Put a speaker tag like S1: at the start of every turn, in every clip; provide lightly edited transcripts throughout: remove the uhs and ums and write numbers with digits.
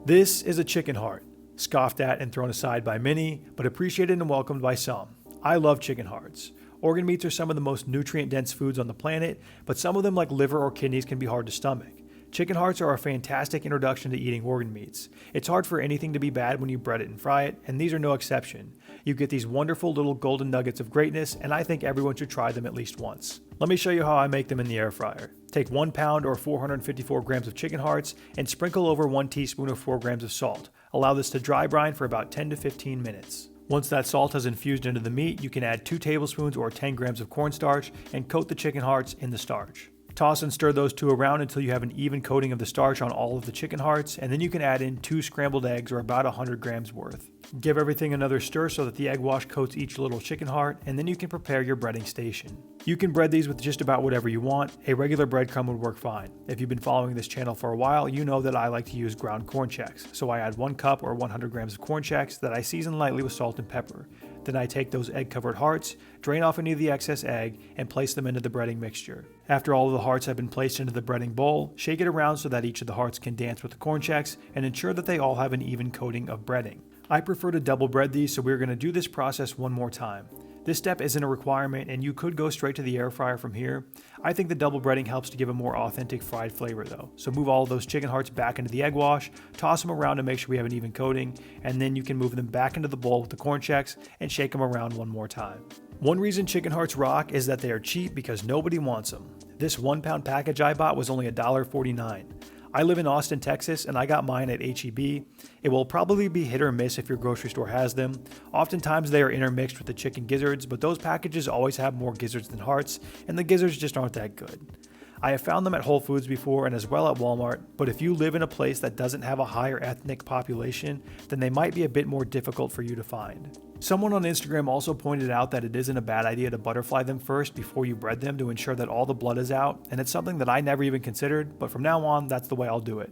S1: This is a chicken heart, scoffed at and thrown aside by many, but appreciated and welcomed by some. I love chicken hearts. Organ meats are some of the most nutrient-dense foods on the planet, but some of them, like liver or kidneys, can be hard to stomach. Chicken hearts are a fantastic introduction to eating organ meats. It's hard for anything to be bad when you bread it and fry it, and these are no exception. You get these wonderful little golden nuggets of greatness, and I think everyone should try them at least once. Let me show you how I make them in the air fryer. Take 1 pound or 454 grams of chicken hearts and sprinkle over 1 teaspoon or 4 grams of salt. Allow this to dry brine for about 10 to 15 minutes. Once that salt has infused into the meat, you can add 2 tablespoons or 10 grams of cornstarch and coat the chicken hearts in the starch. Toss and stir those two around until you have an even coating of the starch on all of the chicken hearts, and then you can add in 2 scrambled eggs or about 100 grams worth. Give everything another stir so that the egg wash coats each little chicken heart, and then you can prepare your breading station. You can bread these with just about whatever you want. A regular breadcrumb would work fine. If you've been following this channel for a while, you know that I like to use ground corn chex, so I add 1 cup or 100 grams of corn chex that I season lightly with salt and pepper. Then I take those egg-covered hearts, drain off any of the excess egg, and place them into the breading mixture. After all of the hearts have been placed into the breading bowl, shake it around so that each of the hearts can dance with the corn chex, and ensure that they all have an even coating of breading. I prefer to double bread these, so we're going to do this process one more time. This step isn't a requirement, and you could go straight to the air fryer from here. I think the double breading helps to give a more authentic fried flavor though. So move all of those chicken hearts back into the egg wash, toss them around to make sure we have an even coating, and then you can move them back into the bowl with the corn chex and shake them around one more time. One reason chicken hearts rock is that they are cheap because nobody wants them. This 1 pound package I bought was only $1.49. I live in Austin, Texas, and I got mine at H-E-B. It will probably be hit or miss if your grocery store has them. Oftentimes they are intermixed with the chicken gizzards, but those packages always have more gizzards than hearts, and the gizzards just aren't that good. I have found them at Whole Foods before and as well at Walmart, but if you live in a place that doesn't have a higher ethnic population, then they might be a bit more difficult for you to find. Someone on Instagram also pointed out that it isn't a bad idea to butterfly them first before you bread them to ensure that all the blood is out, and it's something that I never even considered, but from now on, that's the way I'll do it.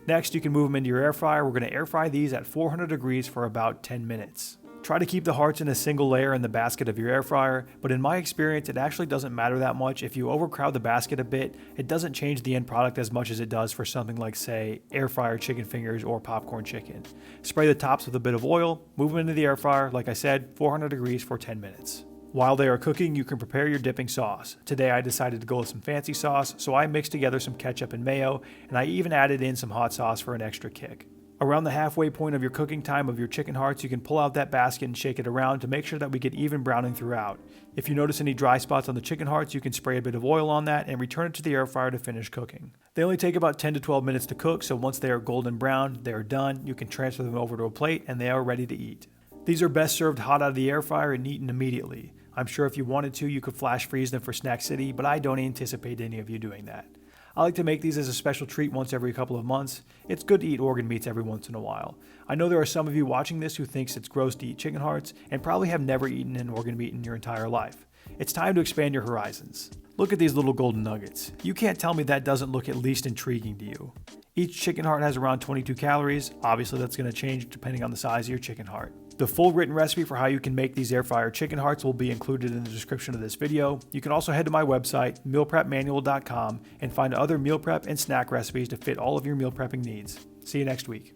S1: Next, you can move them into your air fryer. We're going to air fry these at 400 degrees for about 10 minutes. Try to keep the hearts in a single layer in the basket of your air fryer, but in my experience, it actually doesn't matter that much. If you overcrowd the basket a bit, it doesn't change the end product as much as it does for something like, say, air fryer chicken fingers or popcorn chicken. Spray the tops with a bit of oil, move them into the air fryer, like I said, 400 degrees for 10 minutes. While they are cooking, you can prepare your dipping sauce. Today I decided to go with some fancy sauce, so I mixed together some ketchup and mayo, and I even added in some hot sauce for an extra kick. Around the halfway point of your cooking time of your chicken hearts, you can pull out that basket and shake it around to make sure that we get even browning throughout. If you notice any dry spots on the chicken hearts, you can spray a bit of oil on that and return it to the air fryer to finish cooking. They only take about 10 to 12 minutes to cook, so once they are golden brown, they are done. You can transfer them over to a plate and they are ready to eat. These are best served hot out of the air fryer and eaten immediately. I'm sure if you wanted to, you could flash freeze them for Snack City, but I don't anticipate any of you doing that. I like to make these as a special treat once every couple of months. It's good to eat organ meats every once in a while. I know there are some of you watching this who thinks it's gross to eat chicken hearts and probably have never eaten an organ meat in your entire life. It's time to expand your horizons. Look at these little golden nuggets. You can't tell me that doesn't look at least intriguing to you. Each chicken heart has around 22 calories. Obviously that's going to change depending on the size of your chicken heart. The full written recipe for how you can make these air fryer chicken hearts will be included in the description of this video. You can also head to my website, mealprepmanual.com, and find other meal prep and snack recipes to fit all of your meal prepping needs. See you next week.